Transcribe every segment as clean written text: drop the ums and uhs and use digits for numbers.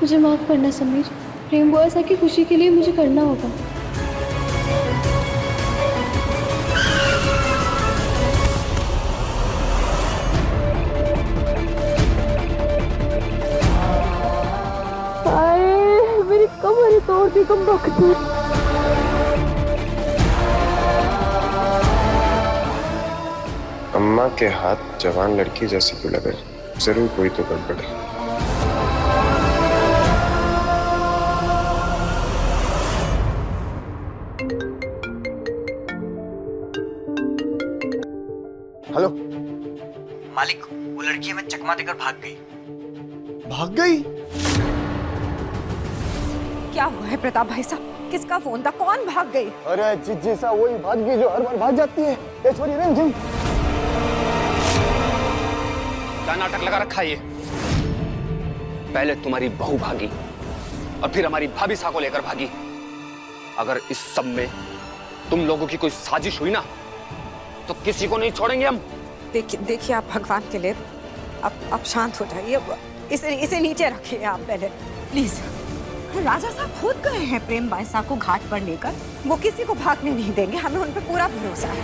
मुझे माफ करना समीर। प्रेम वो ऐसा कि खुशी के लिए मुझे करना होगा। मेरी कमर ही तोड़ दी कम वक्त। अम्मा के हाथ जवान लड़की जैसी क्यों लगे? जरूर कोई तो गड़बड़ है। हेलो मालिक, वो लड़की हमें चकमा देकर भाग गई। भाग गई? क्या हुआ है प्रताप भाई साहब? किसका फोन था? कौन भाग गई? अरे जीजी सा वही भाग गई जो हर बार भाग जाती है। ये छोरी रिमझिम। क्या नाटक लगा रखा है ये? पहले तुम्हारी बहू भागी और फिर हमारी भाभी सा को लेकर भागी। अगर इस सब में तुम लोगों की कोई साजिश हुई ना तो किसी को नहीं छोड़ेंगे हम। देखिए आप भगवान के लिए आप शांत हो जाइए। इसे नीचे रखिए आप पहले प्लीज। राजा साहब खुद गए हैं प्रेम बाईसा को घाट पर लेकर। वो किसी को भागने नहीं देंगे, हमें उन पर पूरा भरोसा है।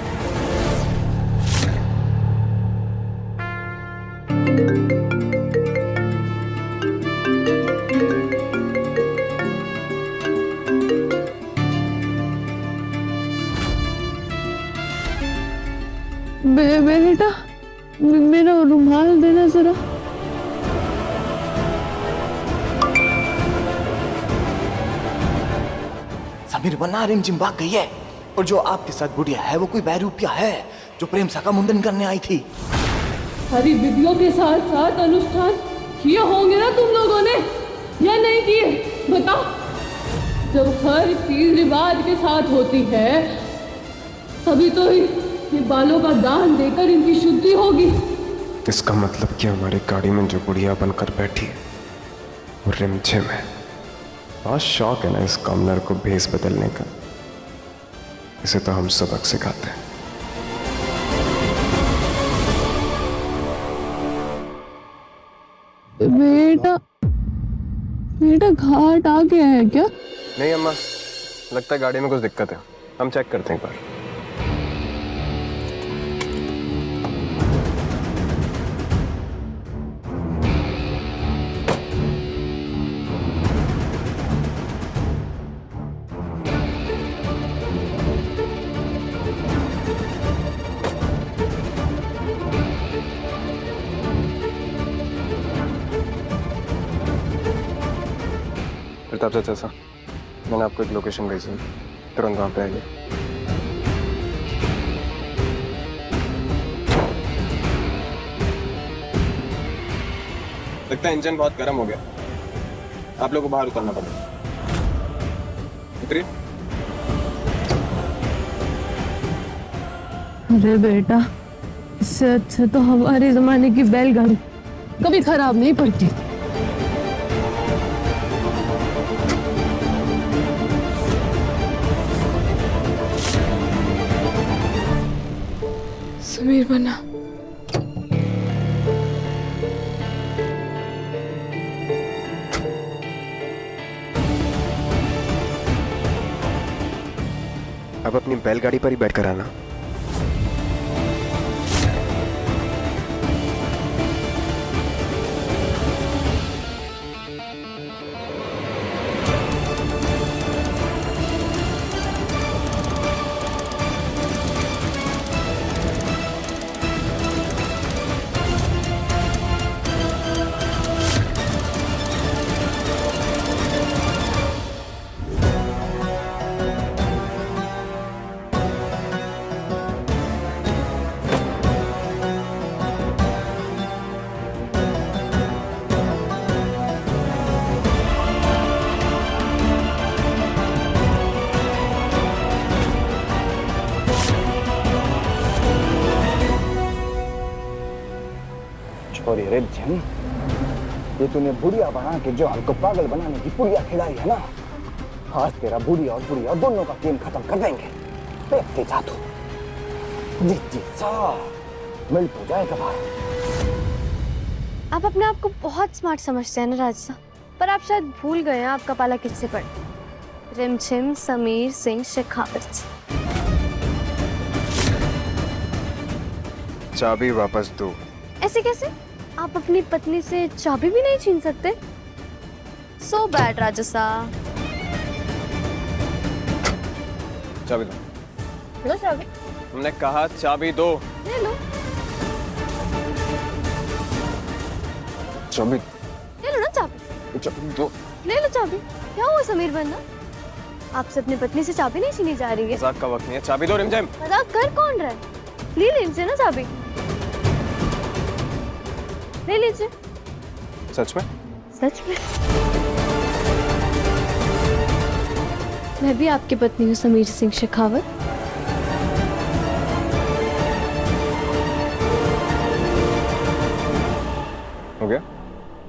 बेटा मेरा रुमाल देना जरा। समीर वरना रिमझिम भाग गई है। और जो आपके साथ बुढ़िया है वो कोई बहरूपिया है जो प्रेम सा का मुंडन करने आई थी। हरी विधियों के साथ साथ अनुष्ठान किए होंगे ना तुम लोगों ने या नहीं किए? बताओ। जब हर चीज रिवाज के साथ होती है तभी तो ये बालों का दान देकर इनकी शुद्धि होगी। इसका मतलब कि हमारी गाड़ी में जो बुढ़िया बनकर बैठी है वो रिमझिम है। बहुत शौक है ना इस कॉमनर को भेस बदलने का। इसे तो हम सबक सिखाते हैं। बेटा घाट आ गया है क्या? नहीं अम्मा, लगता है गाड़ी में कुछ दिक्कत है। हम चेक करते हैं एक बार। प्रताप चाचा सा, मैंने आपको एक लोकेशन भेजी है, तुरंत वहां पे आइए। लगता है इंजन बहुत गर्म हो गया, आप लोगों को बाहर उतरना पड़ेगा। उतरिए। अरे बेटा, इससे अच्छा तो हमारे जमाने की बैलगाड़ी कभी खराब नहीं पड़ती। समीर बना। अब अपनी बैलगाड़ी पर ही बैठ कर आना। छोरी रिमझिम, ये तूने बुढ़िया बना के जो हमको पागल बनाने की पुड़िया खिलाई है ना, आज तेरा बुढ़िया दोनों का गेम खत्म कर देंगे। देखते जा तू। जी सा मिल तो जाएगा भाई। आप अपने आप को बहुत स्मार्ट समझते हैं ना राज साहब। पर आप शायद भूल गए हैं आपका पाला किससे पड़ा। रिमझिम समीर सिंह शेखावत से। चाबी वापस दो। ऐसे कैसे? आप अपनी पत्नी से चाबी भी नहीं छीन सकते? सो बैड राजा साहब। चाबी दो। लो चाबी। हमने कहा चाबी दो। ले लो। चाबी ले लो ना चाबी। चाबी दो। ले लो चाबी। क्या हुआ समीर बन्ना? आपसे अपनी पत्नी से चाबी नहीं छीनी जा रही है? मजाक का वक्त नहीं है, चाबी दो रिमझिम। मजाक कर कौन रहा है? ले लीजिए ना चाबी। ले लीजिए। सच में? सच में। मैं भी आपकी पत्नी हूँ समीर सिंह शेखावत। हो गया?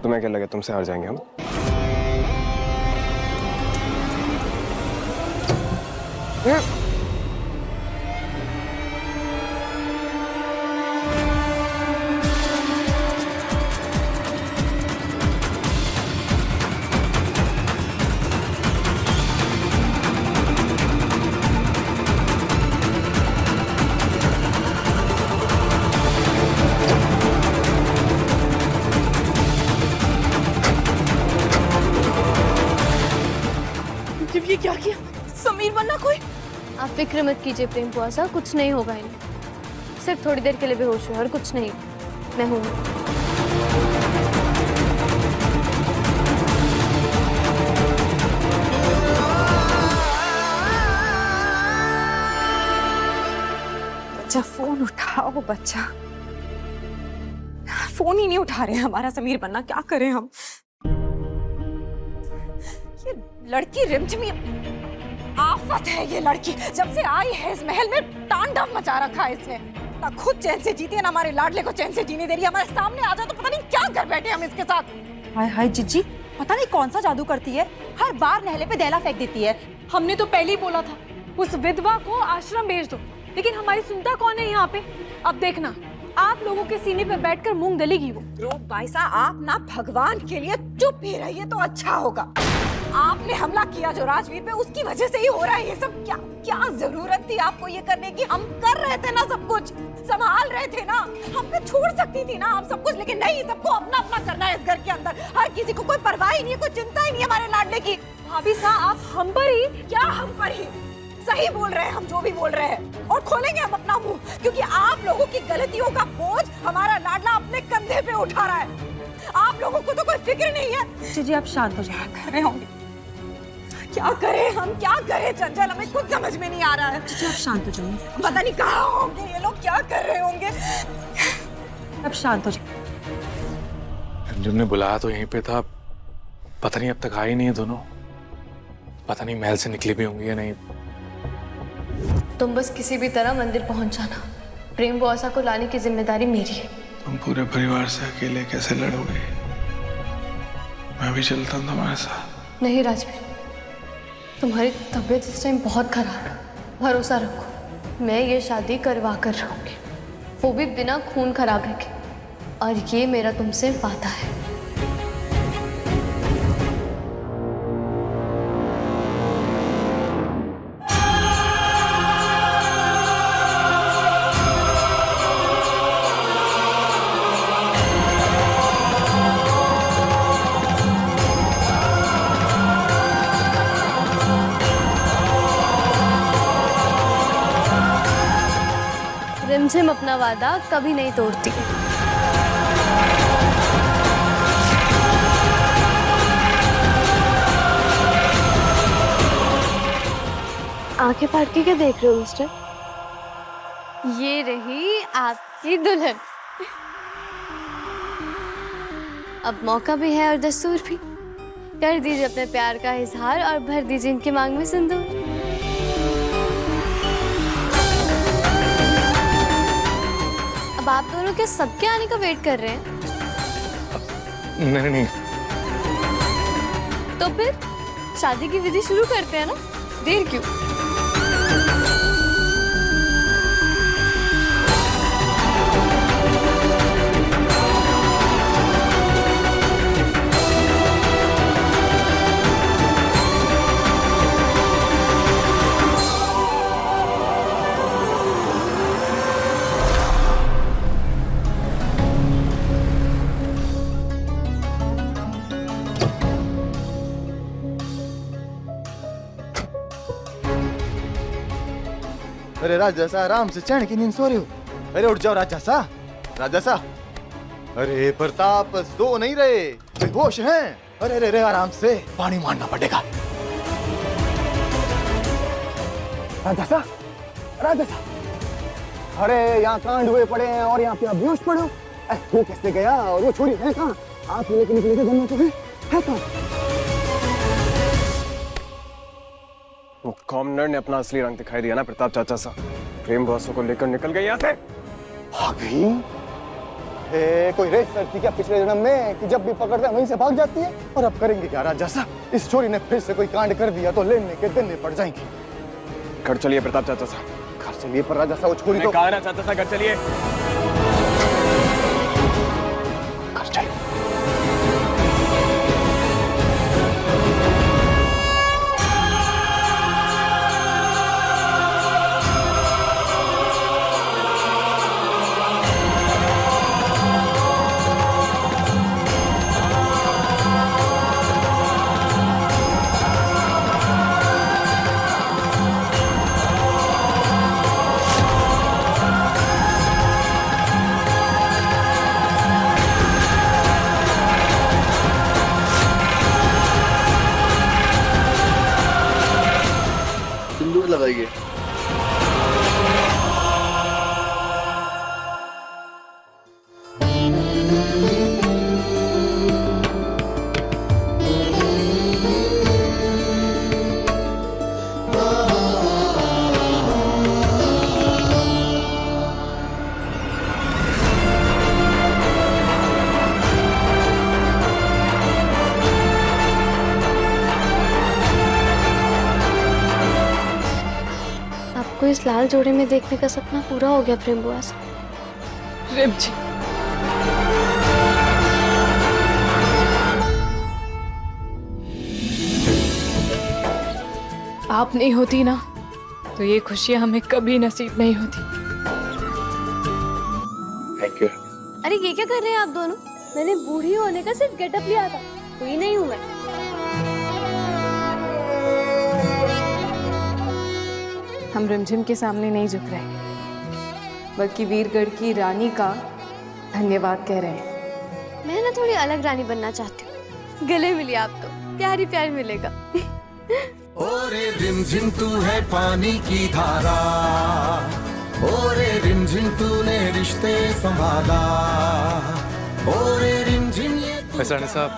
तुम्हें क्या लगा तुमसे हार जाएंगे हम? ये क्या किया? समीर बन्ना कोई? आप फिक्र मत कीजिए प्रेम बुआ साहब, कुछ नहीं होगा इन्हें। सिर्फ थोड़ी देर के लिए बेहोश हुए और कुछ नहीं। मैं हूँ। बच्चा फोन उठाओ बच्चा। फोन ही नहीं उठा रहे हैं हमारा समीर बन्ना, क्या करें हम? ये लड़की रिमझिमी आफत है। ये लड़की जब से आई है इस महल में तांडव मचा रखा है इसने। ना खुद चैन से जीती है ना हमारे लाडले को चैन से जीने दे रही है। हमारे सामने आ जाए तो पता नहीं क्या कर बैठे हम इसके साथ। हाय हाय जीजी, पता नहीं कौन सा जादू करती है, हर बार नहले पे दहला फेंक देती है। हमने तो पहले ही बोला था उस विधवा को आश्रम भेज दो, लेकिन हमारी सुनता कौन है यहाँ पे? अब देखना आप लोगों के सीने पे बैठकर मूंग दलेगी वो। रूप बाईसा, आप ना भगवान के लिए चुप ही रहिए तो अच्छा होगा। आपने हमला किया जो राजवीर पे, उसकी वजह से ही हो रहा है ये सब। क्या क्या जरूरत थी आपको ये करने की? हम कर रहे थे ना सब कुछ, संभाल रहे थे ना। हम पे छोड़ सकती थी ना आप सब कुछ, लेकिन नहीं, सबको अपना अपना करना है इस घर के अंदर। हर किसी को कोई परवाह ही नहीं है, कोई चिंता ही नहीं है हमारे लाडले की। भाभी साहब आप हम पर ही? क्या हम पर ही? सही बोल रहे हैं हम जो भी बोल रहे हैं, और खोलेंगे हम अपना मुंह, क्योंकि आप लोगों की गलतियों का बोझ हमारा लाडला अपने कंधे पे उठा रहा है। आप लोगों को तो कोई फिक्र नहीं है। जीजी आप शांत हो जाइए। कर रहे होंगे, क्या करें हम, क्या करें चंचल, हमें कुछ समझ में नहीं आ रहा है। जीजी आप शांत हो जाइए। पता नहीं कहाँ होंगे ये लोग, क्या कर रहे होंगे। अब शांत हो जाइए। रिमझिम ने बुलाया तो यहीं पे था, पता नहीं अब तक आए नहीं है दोनों। पता नहीं महल से निकली भी होंगी या नहीं। तुम बस किसी भी तरह मंदिर पहुंच जाना। प्रेम बुआसा को लाने की जिम्मेदारी मेरी है। तुम पूरे परिवार से अकेले कैसे लड़ोगे? मैं भी चलता हूँ तुम्हारे साथ। नहीं राजवीर, तुम्हारी तबीयत इस टाइम बहुत खराब है, भरोसा रखो। मैं ये शादी करवा कर रहूंगी, वो भी बिना खून खराबे के, और ये मेरा तुमसे वादा है। रिमझिम अपना वादा कभी नहीं तोड़ती। आंखें फाड़ के क्या देख रहे हो मिस्टर? ये रही आपकी दुल्हन। अब मौका भी है और दस्तूर भी। कर दीजिए अपने प्यार का इजहार और भर दीजिए इनकी मांग में सिंदूर। अब आप दोनों के सबके आने का वेट कर रहे हैं? नहीं। तो फिर शादी की विधि शुरू करते हैं ना, देर क्यों? अरे राजसा आराम से चैन की नींद सो रहे हो। अरे उठ जाओ राजसा, राजसा। अरे प्रताप सो नहीं रहे, बेहोश हैं। अरे अरे अरे आराम से, पानी मारना पड़ेगा। राजसा, राजसा। अरे यहाँ कांड हुए पड़े हैं और यहाँ पे आप बेहोश पड़े हो। वो कैसे गया और वो छोरी है कहाँ? आप लेके निकले थे जन्म तो है कहाँ? वो कॉमनर ने अपना असली रंग दिखाई दिया ना प्रताप चाचा सा। प्रेम बॉसों को लेकर निकल गई यहाँ से। भागी? कोई रेस करती क्या पिछले जन्म में कि जब भी पकड़ते हैं वहीं से भाग जाती है? और अब करेंगे क्या राजा सा? इस छोरी ने फिर से कोई कांड कर दिया तो लेने के देने पड़ जाएंगे। घर चलिए प्रताप चाचा सा। घर चलिए पर राजा सा वो छोरी तो कहा ना चाचा सा, घर चलिए। घर चलिए। लगाइए। आपको इस लाल जोड़े में देखने का सपना पूरा हो गया प्रेम बुआ से। रिम जी, आप नहीं होती ना तो ये खुशियां हमें कभी नसीब नहीं होती। Thank you. अरे ये क्या कर रहे हैं आप दोनों? मैंने बूढ़ी होने का सिर्फ गेटअप लिया था, कोई नहीं हूँ मैं। हम रिमझिम के सामने नहीं झुक रहे, बल्कि वीरगढ़ की रानी का धन्यवाद कह रहे हैं। मैं ना थोड़ी अलग रानी बनना चाहती हूँ। गले मिलिए आप तो प्यारी प्यारी मिलेगा। ओरे रिमझिम तू है पानी की धारा, ओरे रिमझिम तूने रिश्ते संभाला, ओरे रिमझिम ये रानी साहब,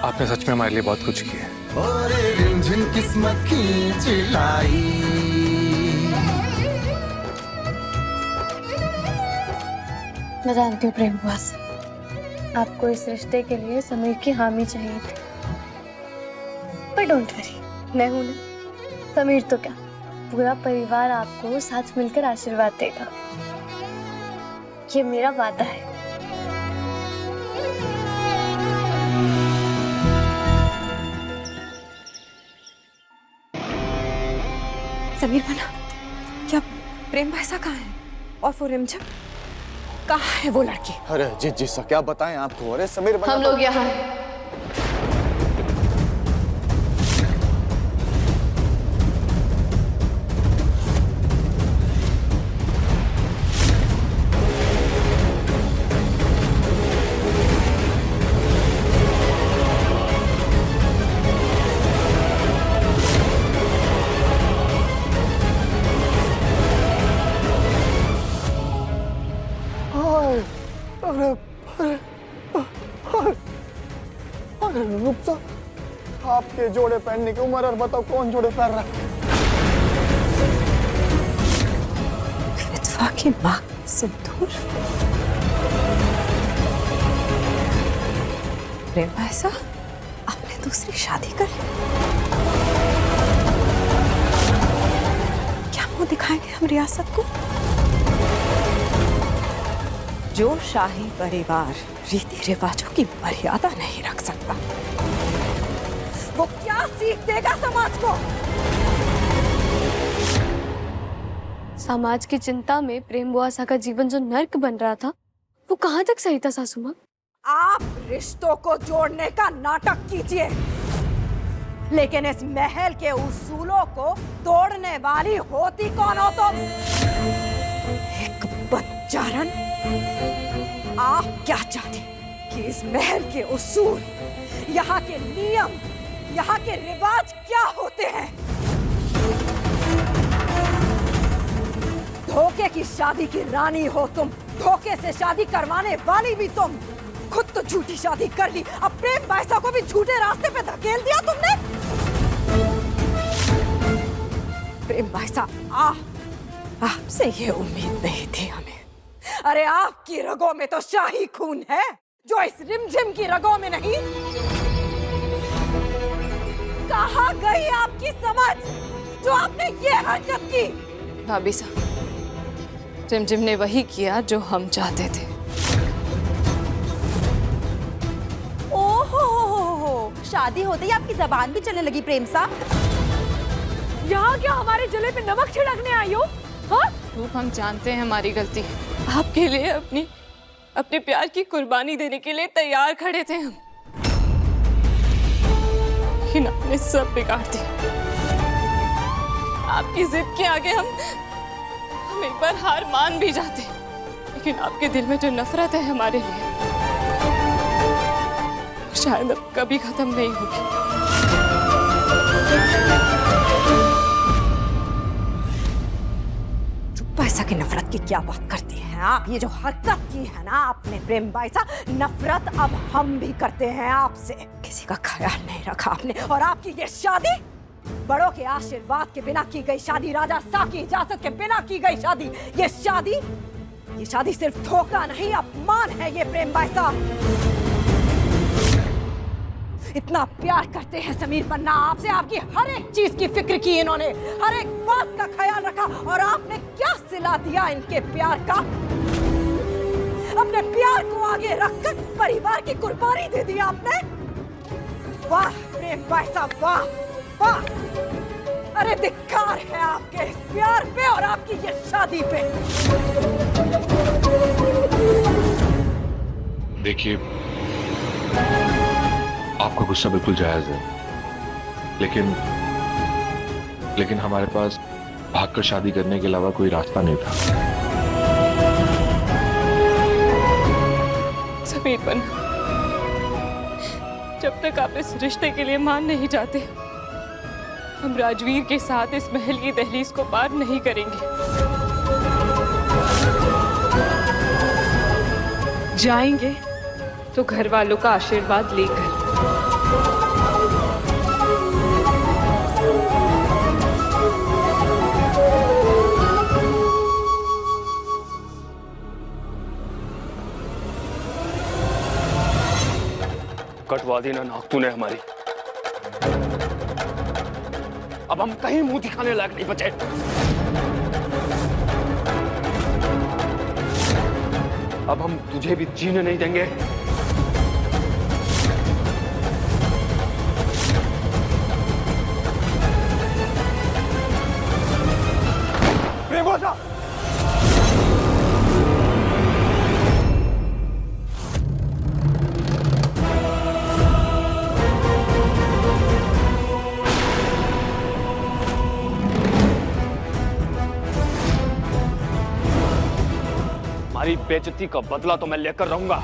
आपने सच में हमारे लिए बहुत कुछ किया है। ओरे रिमझिम किस्मत खींच लाई। मैं जानती हूँ प्रेम बुआ से, आपको इस रिश्ते के लिए समीर की हामी चाहिए थी, पर डोंट वरी, मैं हूं ना। समीर तो क्या, पूरा परिवार आपको साथ मिलकर आशीर्वाद देगा, ये मेरा वादा है। समीर बना, क्या प्रेम भाईसा कहाँ है? और वो रिमझिम कहाँ है वो लड़की? अरे जी सा क्या बताएं आपको। अरे समीर हम लोग यहाँ हैं। अरे रुक जा, आपके जोड़े पहनने की उम्र और बताओ कौन जोड़े पहन रहा? विधवा की मां सिंदूर। प्रेम भाईसा, आपने दूसरी शादी कर ली? क्या मुंह दिखाएंगे हम रियासत को? जो शाही परिवार रीति रिवाजों की मर्यादा नहीं रख सकता, वो क्या सीख देगा समाज को? समाज की चिंता में प्रेम बुआसा का जीवन जो नर्क बन रहा था, वो कहाँ तक सही था सासू माँ? आप रिश्तों को जोड़ने का नाटक कीजिए, लेकिन इस महल के उसूलों को तोड़ने वाली होती कौन हो तुम? एक बच्चारन। आप क्या चाहते कि इस महल के उसूल, यहाँ के नियम, यहाँ के रिवाज क्या होते हैं? धोखे की शादी की रानी हो तुम, धोखे से शादी करवाने वाली भी तुम। खुद तो झूठी शादी कर ली, अब प्रेम बाईसा को भी झूठे रास्ते पे धकेल दिया तुमने। प्रेम बाईसा, आपसे ये उम्मीद नहीं थी हमें। अरे आपकी रगों में तो शाही खून है, जो इस रिमझिम की रगों में नहीं। कहाँ गई आपकी समझ, जो आपने ये हरकत की? भाभी साहब, रिमझिम ने वही किया जो हम चाहते थे। ओहो, शादी होते ही आपकी जबान भी चलने लगी प्रेम साहब। यहाँ क्या हमारे जले पे नमक छिड़कने आई हो? हाँ? रूप, हम जानते हैं हमारी गलती है। आपके लिए अपने प्यार की कुर्बानी देने के लिए तैयार खड़े थे हम, लेकिन आपने सब बिगाड़ दिया। आपकी जिद के आगे हम एक बार हार मान भी जाते, लेकिन आपके दिल में जो नफरत है हमारे लिए, शायद अब कभी खत्म नहीं होगी। बाईसा की नफरत की क्या बात करती हैं आप? ये जो हरकत की है ना आपने प्रेम बाईसा, नफरत अब हम भी करते हैं आपसे। किसी का ख्याल नहीं रखा आपने, और आपकी ये शादी बड़ों के आशीर्वाद के बिना की गई शादी, राजा साहब की इजाजत के बिना की गई शादी। ये शादी सिर्फ धोखा नहीं, अपमान है ये प्रेम बाईसा। इतना प्यार करते हैं समीर पन्ना आपसे, आपकी हर एक चीज की फिक्र की इन्होंने, हर एक बात का ख्याल रखा, और आपने क्या सिला दिया इनके प्यार का? अपने प्यार को आगे रखकर परिवार की कुर्बानी दे दी आपने। वाह प्रेम बाईसा, वाह वाह। अरे धिक्कार है आपके इस प्यार पे और आपकी ये शादी पे। देखिए, आपका गुस्सा बिल्कुल जायज है, लेकिन हमारे पास भागकर शादी करने के अलावा कोई रास्ता नहीं था। समीर पन्ना, जब तक आप इस रिश्ते के लिए मान नहीं जाते, हम राजवीर के साथ इस महल की दहलीज को पार नहीं करेंगे। जाएंगे तो घर वालों का आशीर्वाद लेकर। कटवा दी ना नाक तूने हमारी। अब हम कहीं मुंह दिखाने लायक नहीं बचे। अब हम तुझे भी जीने नहीं देंगे। प्रेमोसा, हमारी बेइज्जती का बदला तो मैं लेकर रहूंगा।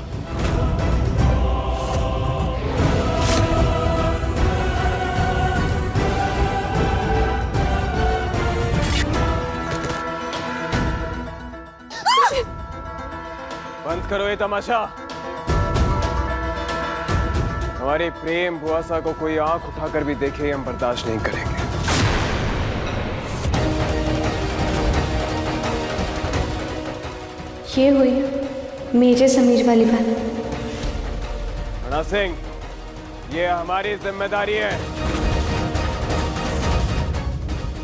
बंद करो ये तमाशा। हमारे प्रेम बुआसा को कोई आंख उठाकर भी देखे, हम बर्दाश्त नहीं करेंगे। ये हुई मेरे समीर वाली बात। राणा सिंह, ये हमारी जिम्मेदारी है।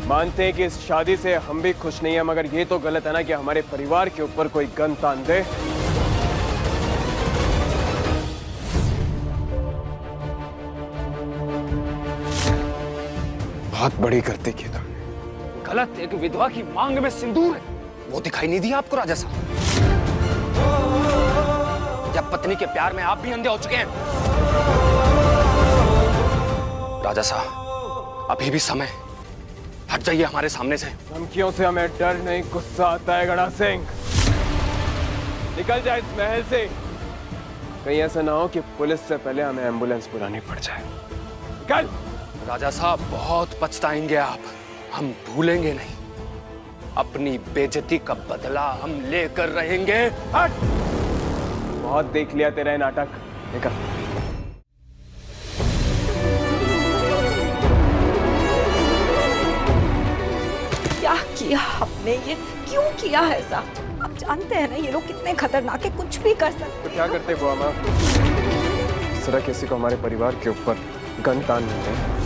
मानते हैं कि इस शादी से हम भी खुश नहीं हैं, मगर ये तो गलत है ना कि हमारे परिवार के ऊपर कोई गन तान दे। बहुत बड़ी गलती की तुमने। गलत एक विधवा की मांग में सिंदूर है, वो दिखाई नहीं दिया आपको राजा साहब? जब पत्नी के प्यार में आप भी अंधे हो चुके हैं। राजा साहब, अभी भी समय, हट जाइए हमारे सामने से। धमकियों से हमें डर नहीं, गुस्सा आता है गड़ा सिंह। निकल जाए इस महल से, कहीं ऐसा ना हो कि पुलिस से पहले हमें एम्बुलेंस बुलानी पड़ जाए। निकल। राजा साहब बहुत पछताएंगे आप, हम भूलेंगे नहीं। अपनी बेइज्जती का बदला हम लेकर रहेंगे। हट। बहुत देख लिया तेरा ये नाटक, निकल। क्या किया आपने, ये क्यों किया ऐसा? आप जानते हैं ना ये लोग कितने खतरनाक है, कुछ भी कर सकते। तो क्या करते बुआ माँ? इस तरह किसी को हमारे परिवार के ऊपर गन तान देते हैं।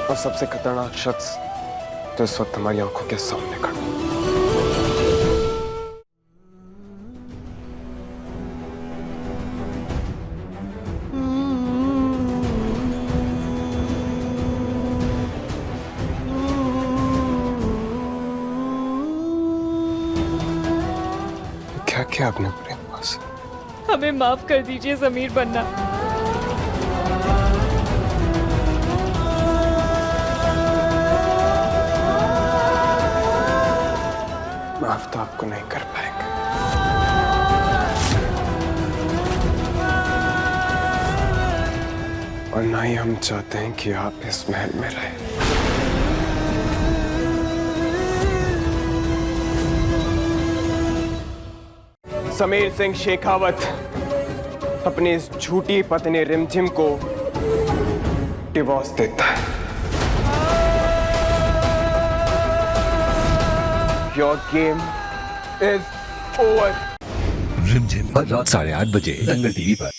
और सबसे खतरनाक शख्स तो इस वक्त हमारी आंखों के सामने खड़ा है। क्या किया आपने प्रेम से? हमें माफ कर दीजिए ज़मीर बन्ना। माफ तो आपको नहीं कर पाएंगे। और ना ही हम चाहते हैं कि आप इस महल में रहें। समीर सिंह शेखावत अपनी इस झूठी पत्नी रिमझिम को डिवोर्स देता है। Your game is over. रिमझिम हर रात 8:30 बजे दंगल टीवी पर।